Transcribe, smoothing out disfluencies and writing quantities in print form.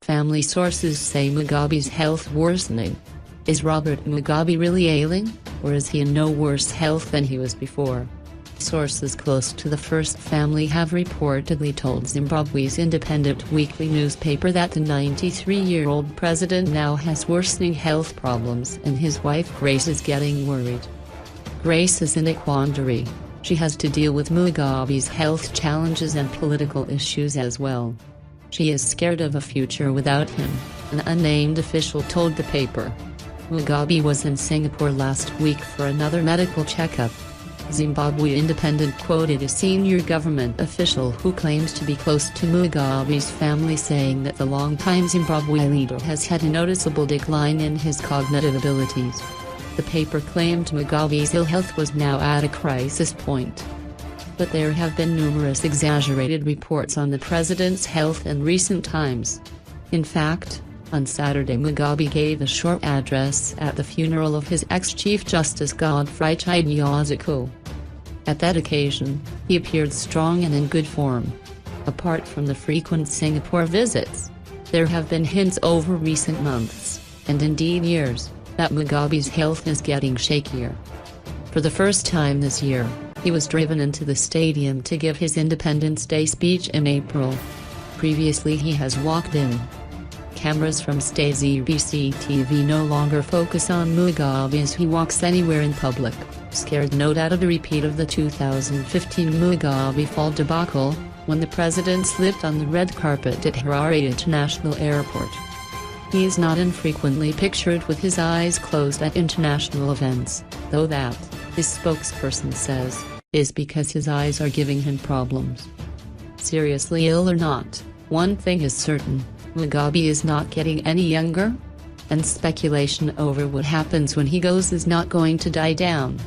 Family sources say Mugabe's health worsening. Is Robert Mugabe really ailing, or is he in no worse health than he was before? Sources close to the first family have reportedly told Zimbabwe's independent weekly newspaper that the 93-year-old president now has worsening health problems and his wife Grace is getting worried. Grace is in a quandary. She has to deal with Mugabe's health challenges and political issues as well. She is scared of a future without him, an unnamed official told the paper. Mugabe was in Singapore last week for another medical checkup. Zimbabwe Independent quoted a senior government official who claims to be close to Mugabe's family saying that the longtime Zimbabwe leader has had a noticeable decline in his cognitive abilities. The paper claimed Mugabe's ill health was now at a crisis point. But there have been numerous exaggerated reports on the president's health in recent times. In fact, on Saturday Mugabe gave a short address at the funeral of his ex-Chief Justice Godfrey Chidiozuko. At that occasion, he appeared strong and in good form. Apart from the frequent Singapore visits, there have been hints over recent months, and indeed years, that Mugabe's health is getting shakier. For the first time this year, he was driven into the stadium to give his Independence Day speech in April. Previously he has walked in. Cameras from SUBCRIBE no longer focus on Mugabe as he walks anywhere in public, scared no doubt of a repeat of the 2015 Mugabe fall debacle, when the president slipped on the red carpet at Harare International Airport. He is not infrequently pictured with his eyes closed at international events, though that, his spokesperson says, is because his eyes are giving him problems. Seriously ill or not, one thing is certain, Mugabe is not getting any younger, and speculation over what happens when he goes is not going to die down.